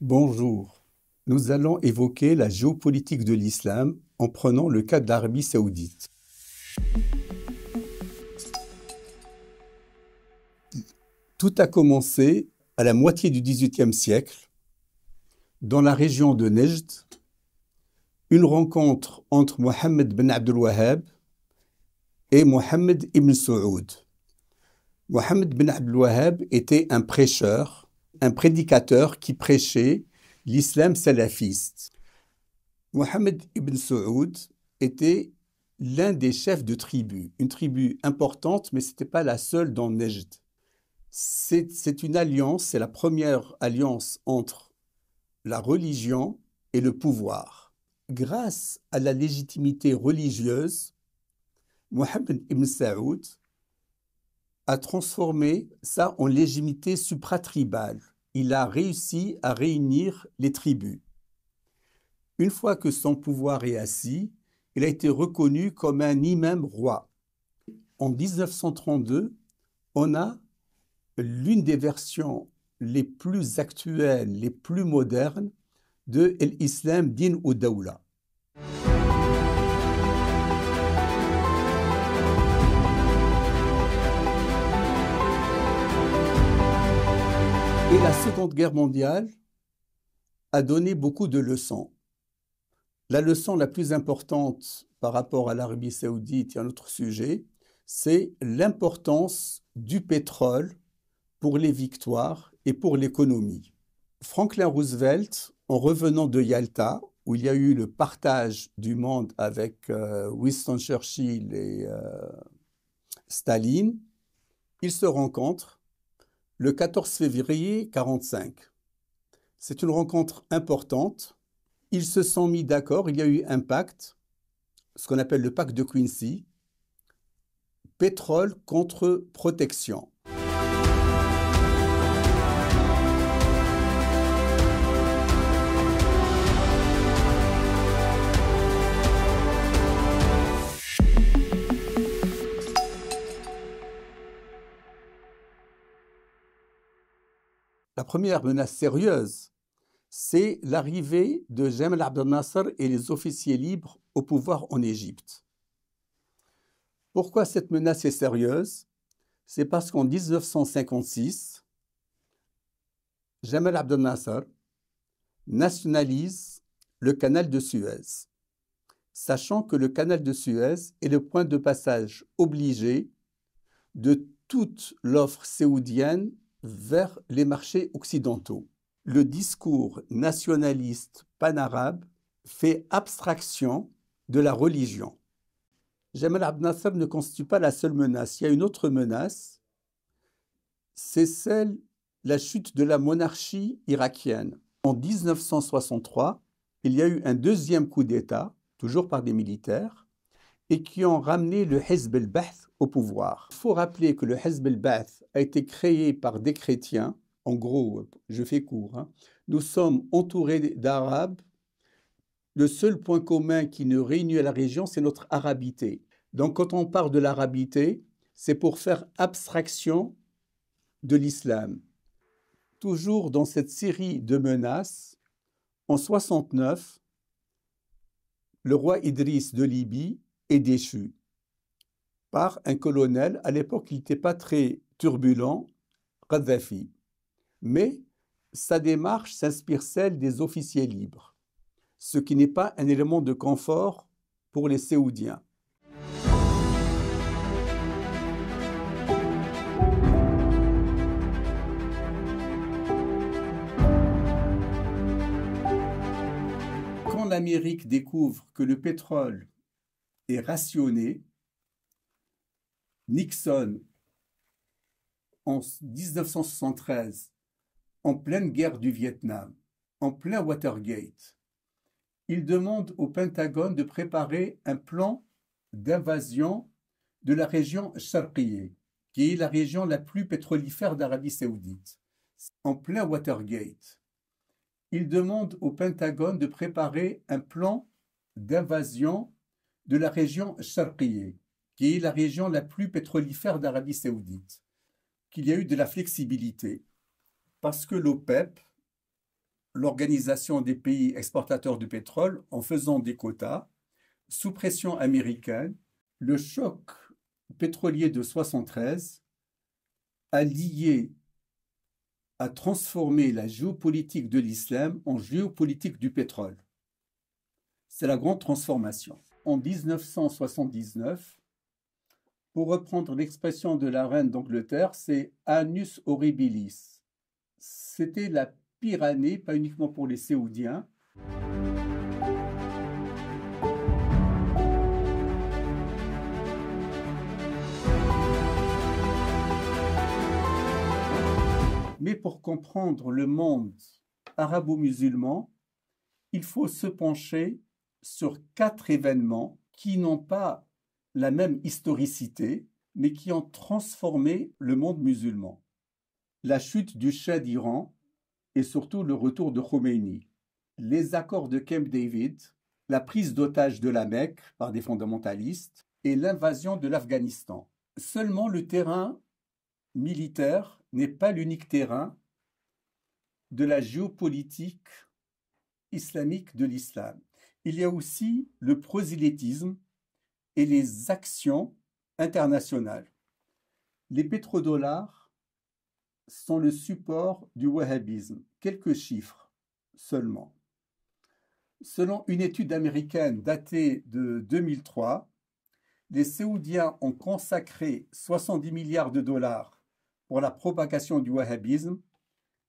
Bonjour, nous allons évoquer la géopolitique de l'islam en prenant le cas de l'Arabie saoudite. Tout a commencé à la moitié du XVIIIe siècle, dans la région de Nejd, une rencontre entre Mohammed bin Abdul Wahhab et Mohammed ibn Saoud. Mohammed bin Abdul Wahhab était un prêcheur, un prédicateur qui prêchait l'islam salafiste. Mohammed ibn Saoud était l'un des chefs de tribu, une tribu importante, mais ce n'était pas la seule dans Nejd. C'est une alliance, c'est la première alliance entre la religion et le pouvoir. Grâce à la légitimité religieuse, Mohammed ibn Saoud a transformé ça en légitimité supratribale. Il a réussi à réunir les tribus. Une fois que son pouvoir est assis, il a été reconnu comme un imam roi. En 1932, on a l'une des versions les plus actuelles, les plus modernes de l'Islam din ou Dawla. Et la Seconde Guerre mondiale a donné beaucoup de leçons. La leçon la plus importante par rapport à l'Arabie saoudite et à notre sujet, c'est l'importance du pétrole pour les victoires et pour l'économie. Franklin Roosevelt, en revenant de Yalta, où il y a eu le partage du monde avec Winston Churchill et Staline, ils se rencontrent le 14 février 1945. C'est une rencontre importante. Ils se sont mis d'accord, il y a eu un pacte, ce qu'on appelle le pacte de Quincy, pétrole contre protection. La première menace sérieuse, c'est l'arrivée de Jamal Abdel Nasser et les officiers libres au pouvoir en Égypte. Pourquoi cette menace est sérieuse? C'est parce qu'en 1956, Jamal Abdel Nasser nationalise le canal de Suez, sachant que le canal de Suez est le point de passage obligé de toute l'offre saoudienne vers les marchés occidentaux. Le discours nationaliste panarabe fait abstraction de la religion. Jamal Abdel Nasser ne constitue pas la seule menace. Il y a une autre menace, c'est la chute de la monarchie irakienne. En 1963, il y a eu un deuxième coup d'État, toujours par des militaires, et qui ont ramené le Hizb al-Ba'th au pouvoir. Il faut rappeler que le Hizb al-Ba'th a été créé par des chrétiens. En gros, je fais court, nous sommes entourés d'Arabes. Le seul point commun qui nous réunit à la région, c'est notre arabité. Donc quand on parle de l'arabité, c'est pour faire abstraction de l'islam. Toujours dans cette série de menaces, en 69, le roi Idriss de Libye est déchu par un colonel. À l'époque, il n'était pas très turbulent, Kadhafi. Mais sa démarche s'inspire celle des officiers libres, ce qui n'est pas un élément de confort pour les Saoudiens. Quand l'Amérique découvre que le pétrole est rationné, Nixon en 1973, en pleine guerre du Vietnam, en plein Watergate, il demande au Pentagone de préparer un plan d'invasion de la région Sharqiyya, qui est la région la plus pétrolifère d'Arabie Saoudite. En plein Watergate, il demande au Pentagone de préparer un plan d'invasion de la région Sharqiyya, qui est la région la plus pétrolifère d'Arabie Saoudite, qu'il y a eu de la flexibilité, parce que l'OPEP, l'Organisation des pays exportateurs de pétrole, en faisant des quotas, sous pression américaine, le choc pétrolier de 1973 a transformé la géopolitique de l'islam en géopolitique du pétrole. C'est la grande transformation. En 1979, pour reprendre l'expression de la reine d'Angleterre, c'est annus horribilis. C'était la pire année, pas uniquement pour les Saoudiens. Mais pour comprendre le monde arabo-musulman, il faut se pencher sur 4 événements qui n'ont pas la même historicité, mais qui ont transformé le monde musulman. La chute du Shah d'Iran et surtout le retour de Khomeini, les accords de Camp David, la prise d'otage de la Mecque par des fondamentalistes et l'invasion de l'Afghanistan. Seulement le terrain militaire n'est pas l'unique terrain de la géopolitique islamique de l'islam. Il y a aussi le prosélytisme et les actions internationales. Les pétrodollars sont le support du wahhabisme. Quelques chiffres seulement. Selon une étude américaine datée de 2003, les Saoudiens ont consacré 70 milliards de dollars pour la propagation du wahhabisme,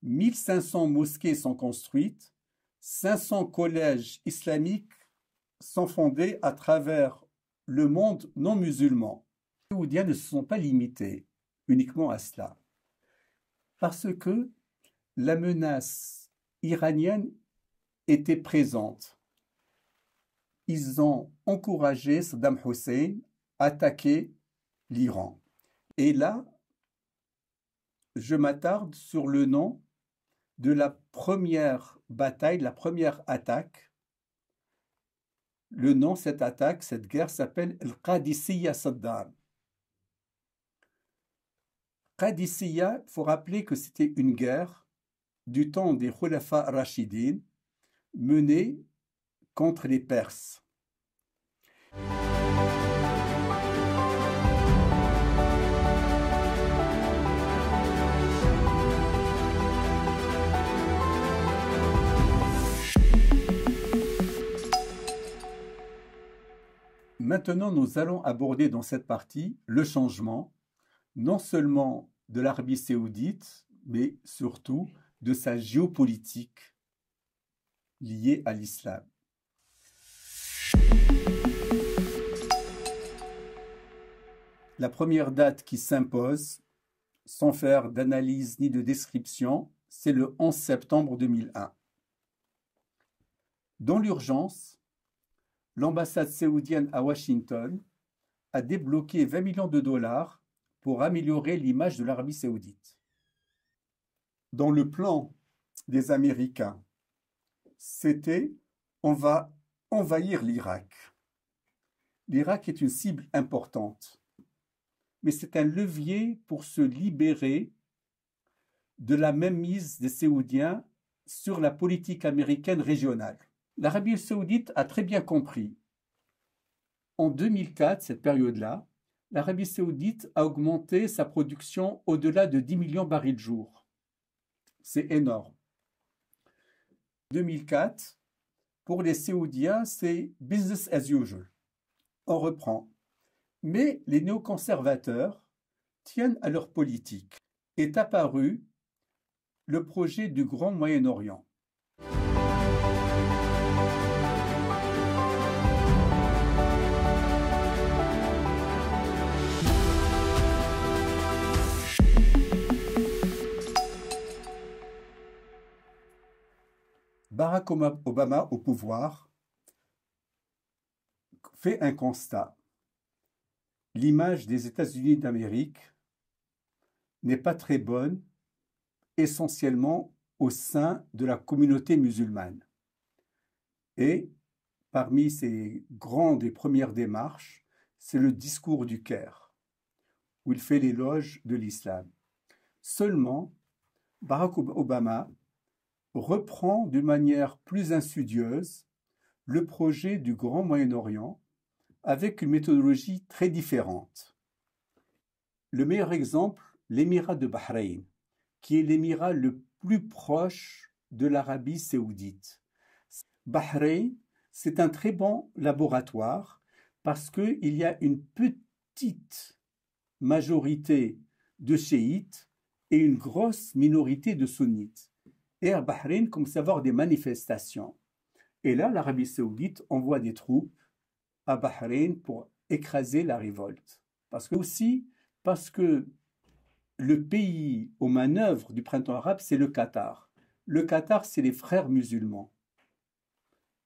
1500 mosquées sont construites, 500 collèges islamiques sont fondés à travers le monde non musulman. Les Saoudiens ne se sont pas limités uniquement à cela, parce que la menace iranienne était présente. Ils ont encouragé Saddam Hussein à attaquer l'Iran. Et là, je m'attarde sur le nom de la première bataille, la première attaque. Le nom de cette attaque, cette guerre s'appelle Al-Qadisiyya Saddam. Qadisiyya, il faut rappeler que c'était une guerre du temps des Khulafa Rashidin menée contre les Perses. Maintenant, nous allons aborder dans cette partie le changement, non seulement de l'Arabie saoudite, mais surtout de sa géopolitique liée à l'islam. La première date qui s'impose, sans faire d'analyse ni de description, c'est le 11 septembre 2001. Dans l'urgence, l'ambassade saoudienne à Washington a débloqué 20 millions de dollars pour améliorer l'image de l'Arabie saoudite. Dans le plan des Américains, c'était « on va envahir l'Irak ». L'Irak est une cible importante, mais c'est un levier pour se libérer de la mainmise des Saoudiens sur la politique américaine régionale. L'Arabie saoudite a très bien compris. En 2004, cette période-là, l'Arabie saoudite a augmenté sa production au-delà de 10 millions de barils jour. C'est énorme. 2004, pour les Saoudiens, c'est business as usual. On reprend. Mais les néoconservateurs tiennent à leur politique. Est apparu le projet du Grand Moyen-Orient. Barack Obama au pouvoir fait un constat. L'image des États-Unis d'Amérique n'est pas très bonne, essentiellement au sein de la communauté musulmane. Et parmi ses grandes et premières démarches, c'est le discours du Caire, où il fait l'éloge de l'islam. Seulement, Barack Obama reprend d'une manière plus insidieuse le projet du Grand Moyen-Orient avec une méthodologie très différente. Le meilleur exemple, l'émirat de Bahreïn, qui est l'émirat le plus proche de l'Arabie saoudite. Bahreïn, c'est un très bon laboratoire parce qu'il y a une petite majorité de chiites et une grosse minorité de sunnites. Et à Bahreïn commence à avoir des manifestations. Et là, l'Arabie saoudite envoie des troupes à Bahreïn pour écraser la révolte. Parce que le pays aux manœuvres du printemps arabe, c'est le Qatar. Le Qatar, c'est les frères musulmans,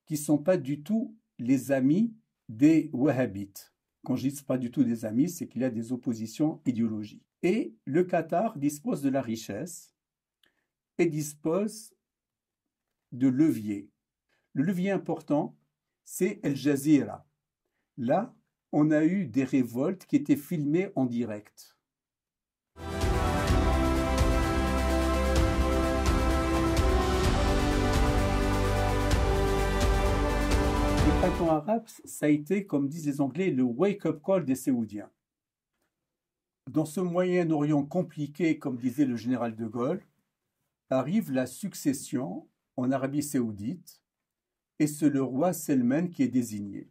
qui ne sont pas du tout les amis des wahhabites. Quand je dis pas du tout des amis, c'est qu'il y a des oppositions idéologiques. Et le Qatar dispose de la richesse et dispose de leviers. Le levier important, c'est El Jazeera. Là, on a eu des révoltes qui étaient filmées en direct. Le printemps arabe, ça a été, comme disent les Anglais, le wake-up call des Saoudiens. Dans ce Moyen-Orient compliqué, comme disait le général de Gaulle, arrive la succession en Arabie saoudite, et c'est le roi Salman qui est désigné.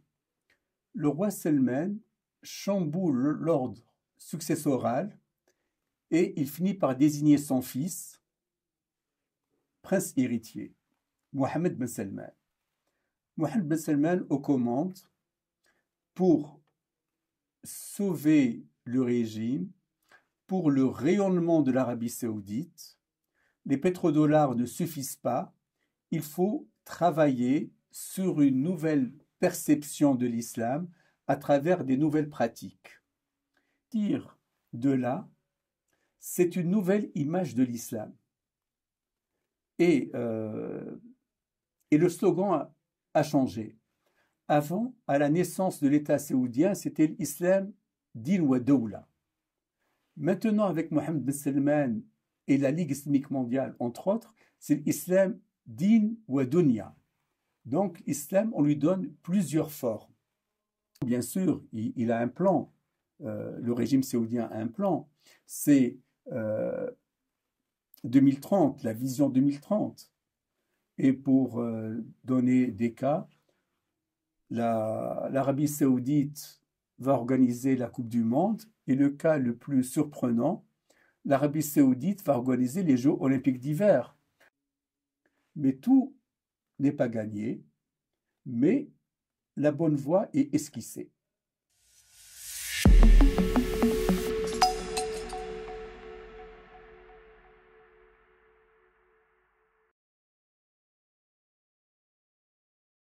Le roi Salman chamboule l'ordre successoral et il finit par désigner son fils, prince héritier, Mohammed ben Salman. Mohammed ben Salman aux commandes pour sauver le régime, pour le rayonnement de l'Arabie saoudite. Les pétrodollars ne suffisent pas, il faut travailler sur une nouvelle perception de l'islam à travers des nouvelles pratiques. Tire de là, c'est une nouvelle image de l'islam. Et le slogan a changé. Avant, à la naissance de l'État saoudien, c'était l'islam din wa dawla. Maintenant, avec Mohammed ben Salman et la Ligue islamique mondiale, entre autres, c'est l'islam din wa dunya. Donc, l'islam, on lui donne plusieurs formes. Bien sûr, il a un plan. Le régime saoudien a un plan. C'est 2030, la vision 2030. Et pour donner des cas, l'Arabie saoudite va organiser la Coupe du Monde. Et le cas le plus surprenant, l'Arabie saoudite va organiser les Jeux olympiques d'hiver. Mais tout n'est pas gagné, mais la bonne voie est esquissée.